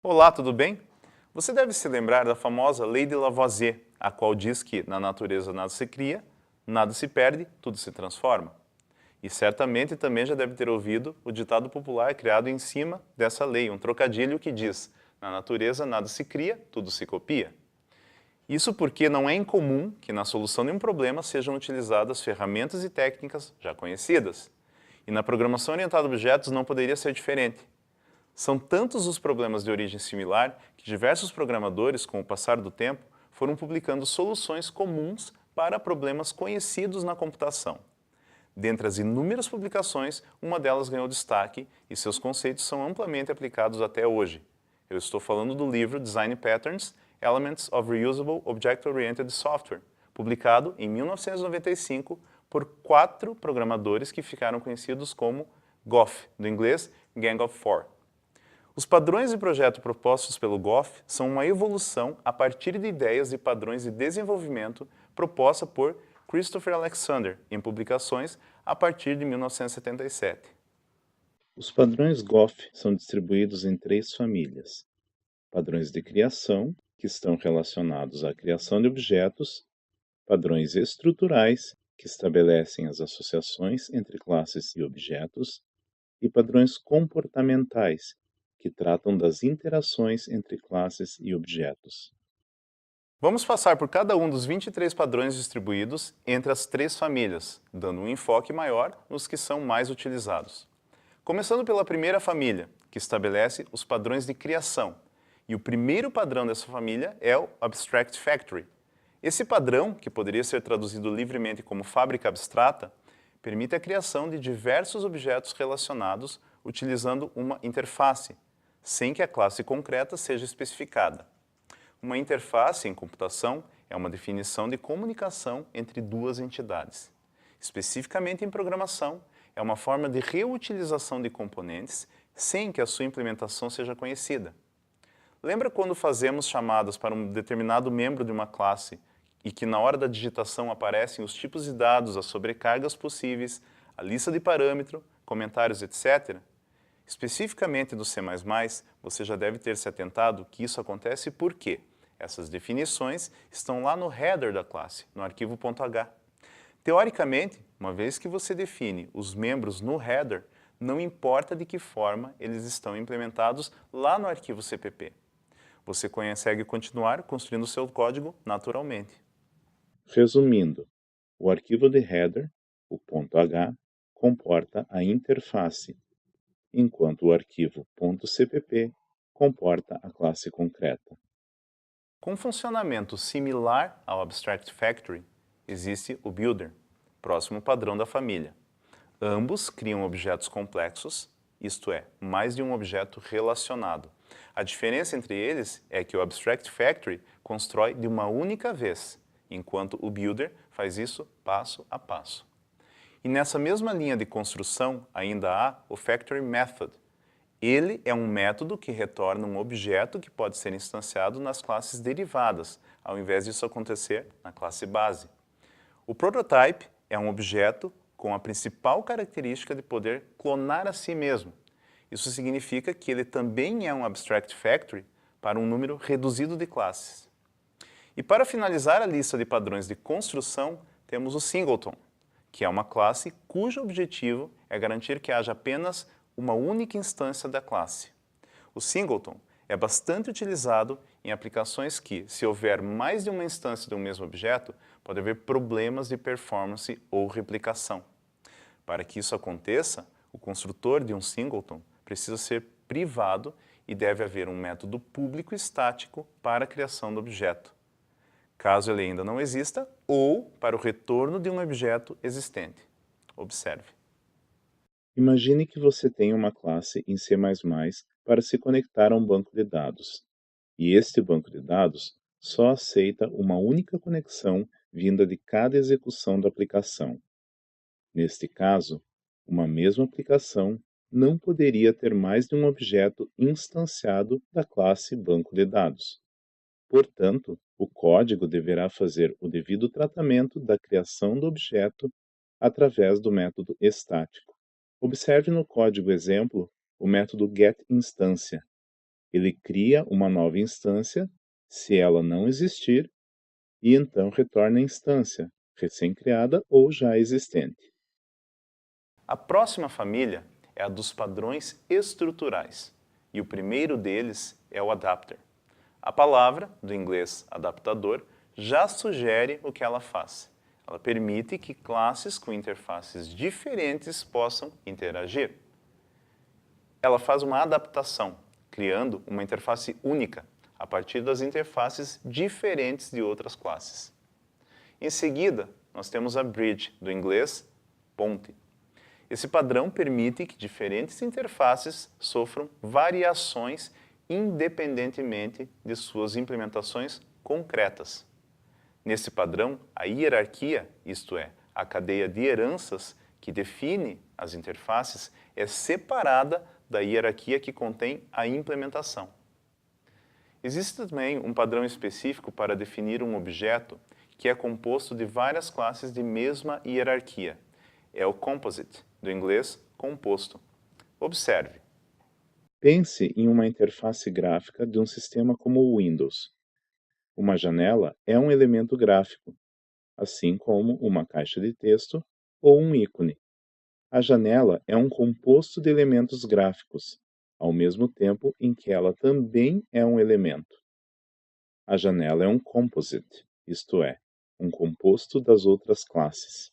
Olá, tudo bem? Você deve se lembrar da famosa Lei de Lavoisier, a qual diz que na natureza nada se cria, nada se perde, tudo se transforma. E certamente também já deve ter ouvido o ditado popular criado em cima dessa lei, um trocadilho que diz: na natureza nada se cria, tudo se copia. Isso porque não é incomum que na solução de um problema sejam utilizadas ferramentas e técnicas já conhecidas. E na programação orientada a objetos não poderia ser diferente. São tantos os problemas de origem similar que diversos programadores, com o passar do tempo, foram publicando soluções comuns para problemas conhecidos na computação. Dentre as inúmeras publicações, uma delas ganhou destaque e seus conceitos são amplamente aplicados até hoje. Eu estou falando do livro Design Patterns, Elements of Reusable Object-Oriented Software, publicado em 1995 por 4 programadores que ficaram conhecidos como GOF, do inglês Gang of Four. Os padrões de projeto propostos pelo GOF são uma evolução a partir de ideias e padrões de desenvolvimento proposta por Christopher Alexander em publicações a partir de 1977. Os padrões GOF são distribuídos em 3 famílias: padrões de criação, que estão relacionados à criação de objetos, padrões estruturais, que estabelecem as associações entre classes e objetos, e padrões comportamentais, que tratam das interações entre classes e objetos. Vamos passar por cada um dos 23 padrões distribuídos entre as 3 famílias, dando um enfoque maior nos que são mais utilizados. Começando pela primeira família, que estabelece os padrões de criação. E o primeiro padrão dessa família é o Abstract Factory. Esse padrão, que poderia ser traduzido livremente como fábrica abstrata, permite a criação de diversos objetos relacionados utilizando uma interface, sem que a classe concreta seja especificada. Uma interface em computação é uma definição de comunicação entre duas entidades. Especificamente em programação, é uma forma de reutilização de componentes sem que a sua implementação seja conhecida. Lembra quando fazemos chamadas para um determinado membro de uma classe e que na hora da digitação aparecem os tipos de dados, as sobrecargas possíveis, a lista de parâmetros, comentários, etc.? Especificamente no C++, você já deve ter se atentado que isso acontece porque essas definições estão lá no header da classe, no arquivo .h. Teoricamente, uma vez que você define os membros no header, não importa de que forma eles estão implementados lá no arquivo CPP. Você consegue continuar construindo seu código naturalmente. Resumindo, o arquivo de header, o .h, comporta a interface, enquanto o arquivo .cpp comporta a classe concreta. Com funcionamento similar ao Abstract Factory, existe o Builder, próximo padrão da família. Ambos criam objetos complexos, isto é, mais de um objeto relacionado. A diferença entre eles é que o Abstract Factory constrói de uma única vez, enquanto o Builder faz isso passo a passo. E nessa mesma linha de construção ainda há o Factory Method. Ele é um método que retorna um objeto que pode ser instanciado nas classes derivadas, ao invés disso acontecer na classe base. O Prototype é um objeto com a principal característica de poder clonar a si mesmo. Isso significa que ele também é um Abstract Factory para um número reduzido de classes. E para finalizar a lista de padrões de construção, temos o Singleton, que é uma classe cujo objetivo é garantir que haja apenas uma única instância da classe. O Singleton é bastante utilizado em aplicações que, se houver mais de uma instância de um mesmo objeto, pode haver problemas de performance ou replicação. Para que isso aconteça, o construtor de um Singleton precisa ser privado e deve haver um método público estático para a criação do objeto, caso ele ainda não exista, ou para o retorno de um objeto existente. Observe. Imagine que você tem uma classe em C++ para se conectar a um banco de dados, e este banco de dados só aceita uma única conexão vinda de cada execução da aplicação. Neste caso, uma mesma aplicação não poderia ter mais de um objeto instanciado da classe banco de dados. Portanto, o código deverá fazer o devido tratamento da criação do objeto através do método estático. Observe no código exemplo o método getInstância. Ele cria uma nova instância, se ela não existir, e então retorna a instância, recém-criada ou já existente. A próxima família é a dos padrões estruturais, e o primeiro deles é o adapter. A palavra, do inglês adaptador, já sugere o que ela faz. Ela permite que classes com interfaces diferentes possam interagir. Ela faz uma adaptação, criando uma interface única, a partir das interfaces diferentes de outras classes. Em seguida, nós temos a bridge, do inglês ponte. Esse padrão permite que diferentes interfaces sofram variações independentemente de suas implementações concretas. Nesse padrão, a hierarquia, isto é, a cadeia de heranças que define as interfaces, é separada da hierarquia que contém a implementação. Existe também um padrão específico para definir um objeto que é composto de várias classes de mesma hierarquia. É o composite, do inglês composto. Observe. Pense em uma interface gráfica de um sistema como o Windows. Uma janela é um elemento gráfico, assim como uma caixa de texto ou um ícone. A janela é um composto de elementos gráficos, ao mesmo tempo em que ela também é um elemento. A janela é um composite, isto é, um composto das outras classes.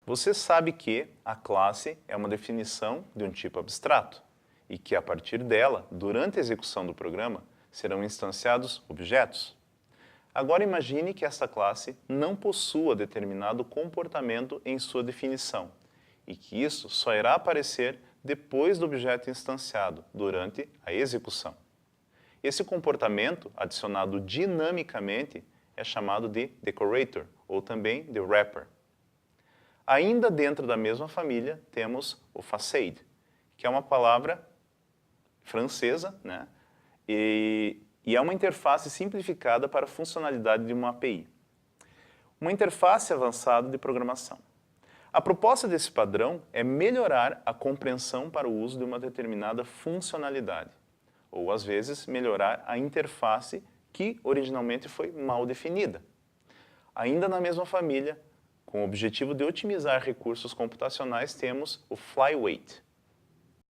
Você sabe que a classe é uma definição de um tipo abstrato e que, a partir dela, durante a execução do programa, serão instanciados objetos. Agora imagine que essa classe não possua determinado comportamento em sua definição e que isso só irá aparecer depois do objeto instanciado, durante a execução. Esse comportamento, adicionado dinamicamente, é chamado de decorator, ou também de wrapper. Ainda dentro da mesma família, temos o facade, que é uma palavra francesa, né? E é uma interface simplificada para a funcionalidade de uma API. Uma interface avançada de programação. A proposta desse padrão é melhorar a compreensão para o uso de uma determinada funcionalidade, ou, às vezes, melhorar a interface que originalmente foi mal definida. Ainda na mesma família, com o objetivo de otimizar recursos computacionais, temos o flyweight.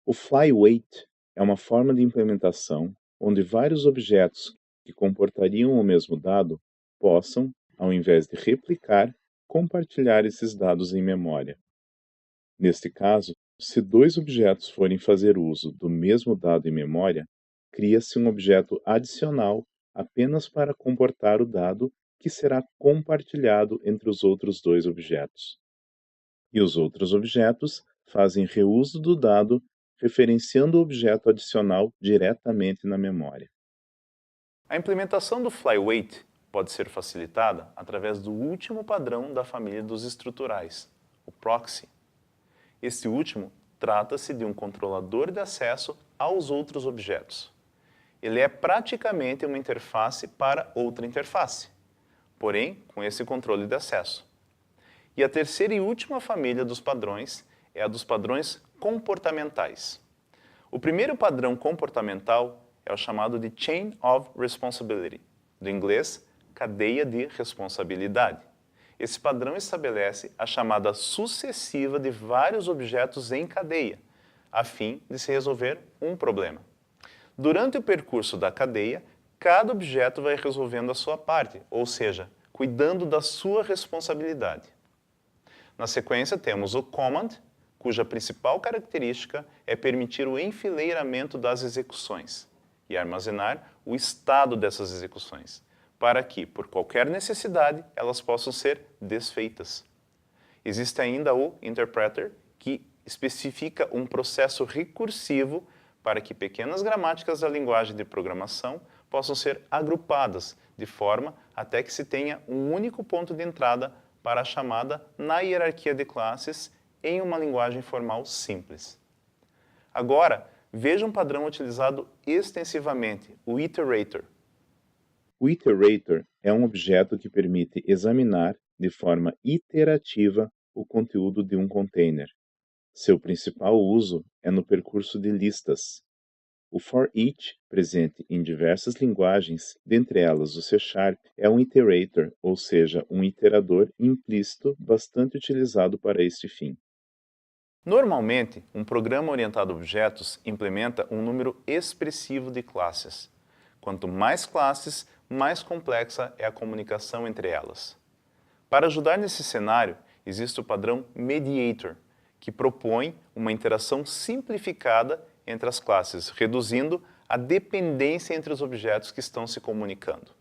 O flyweight é uma forma de implementação onde vários objetos que comportariam o mesmo dado possam, ao invés de replicar, compartilhar esses dados em memória. Neste caso, se dois objetos forem fazer uso do mesmo dado em memória, cria-se um objeto adicional apenas para comportar o dado que será compartilhado entre os outros dois objetos. E os outros objetos fazem reuso do dado, referenciando o objeto adicional diretamente na memória. A implementação do flyweight pode ser facilitada através do último padrão da família dos estruturais, o proxy. Este último trata-se de um controlador de acesso aos outros objetos. Ele é praticamente uma interface para outra interface, porém com esse controle de acesso. E a terceira e última família dos padrões é a dos padrões comportamentais. O primeiro padrão comportamental é o chamado de Chain of Responsibility, do inglês, cadeia de responsabilidade. Esse padrão estabelece a chamada sucessiva de vários objetos em cadeia, a fim de se resolver um problema. Durante o percurso da cadeia, cada objeto vai resolvendo a sua parte, ou seja, cuidando da sua responsabilidade. Na sequência, temos o command, cuja principal característica é permitir o enfileiramento das execuções e armazenar o estado dessas execuções, para que, por qualquer necessidade, elas possam ser desfeitas. Existe ainda o interpreter, que especifica um processo recursivo para que pequenas gramáticas da linguagem de programação possam ser agrupadas de forma até que se tenha um único ponto de entrada para a chamada na hierarquia de classes em uma linguagem formal simples. Agora, veja um padrão utilizado extensivamente, o iterator. O iterator é um objeto que permite examinar de forma iterativa o conteúdo de um container. Seu principal uso é no percurso de listas. O for each, presente em diversas linguagens, dentre elas o C#, é um iterator, ou seja, um iterador implícito bastante utilizado para este fim. Normalmente, um programa orientado a objetos implementa um número expressivo de classes. Quanto mais classes, mais complexa é a comunicação entre elas. Para ajudar nesse cenário, existe o padrão Mediator, que propõe uma interação simplificada entre as classes, reduzindo a dependência entre os objetos que estão se comunicando.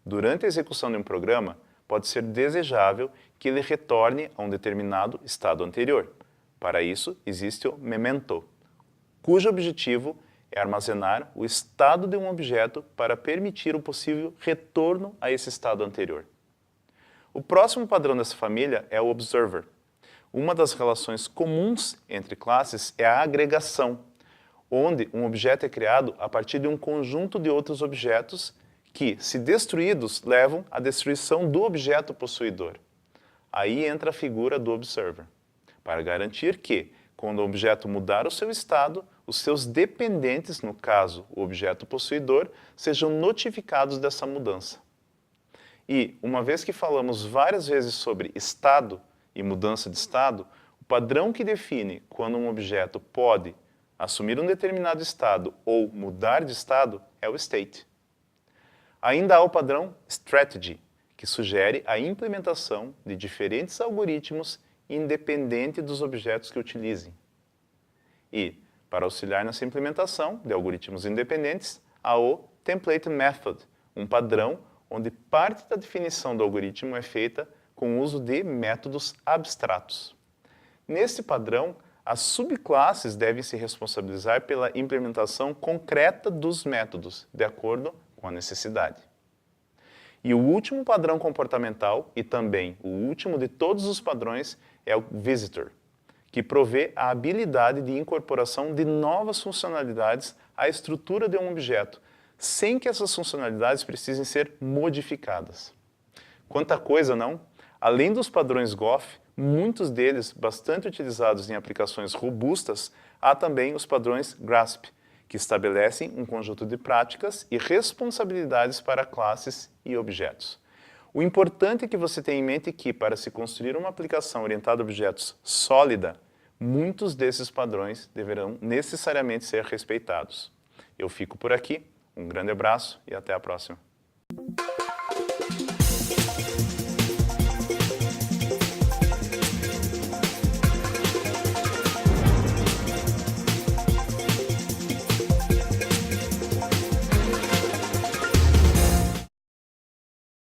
Durante a execução de um programa, pode ser desejável que ele retorne a um determinado estado anterior. Para isso, existe o memento, cujo objetivo é armazenar o estado de um objeto para permitir o possível retorno a esse estado anterior. O próximo padrão dessa família é o observer. Uma das relações comuns entre classes é a agregação, onde um objeto é criado a partir de um conjunto de outros objetos que, se destruídos, levam à destruição do objeto possuidor. Aí entra a figura do observer, para garantir que, quando o objeto mudar o seu estado, os seus dependentes, no caso, o objeto possuidor, sejam notificados dessa mudança. E, uma vez que falamos várias vezes sobre estado e mudança de estado, o padrão que define quando um objeto pode assumir um determinado estado ou mudar de estado é o state. Ainda há o padrão strategy, que sugere a implementação de diferentes algoritmos independente dos objetos que utilizem. E, para auxiliar nessa implementação de algoritmos independentes, há o template method, um padrão onde parte da definição do algoritmo é feita com o uso de métodos abstratos. Nesse padrão, as subclasses devem se responsabilizar pela implementação concreta dos métodos, de acordo com a necessidade. E o último padrão comportamental, e também o último de todos os padrões, é o visitor, que provê a habilidade de incorporação de novas funcionalidades à estrutura de um objeto, sem que essas funcionalidades precisem ser modificadas. Quanta coisa, não? Além dos padrões Goff, muitos deles bastante utilizados em aplicações robustas, há também os padrões GRASP, que estabelecem um conjunto de práticas e responsabilidades para classes e objetos. O importante é que você tenha em mente que, para se construir uma aplicação orientada a objetos sólida, muitos desses padrões deverão necessariamente ser respeitados. Eu fico por aqui, um grande abraço e até a próxima.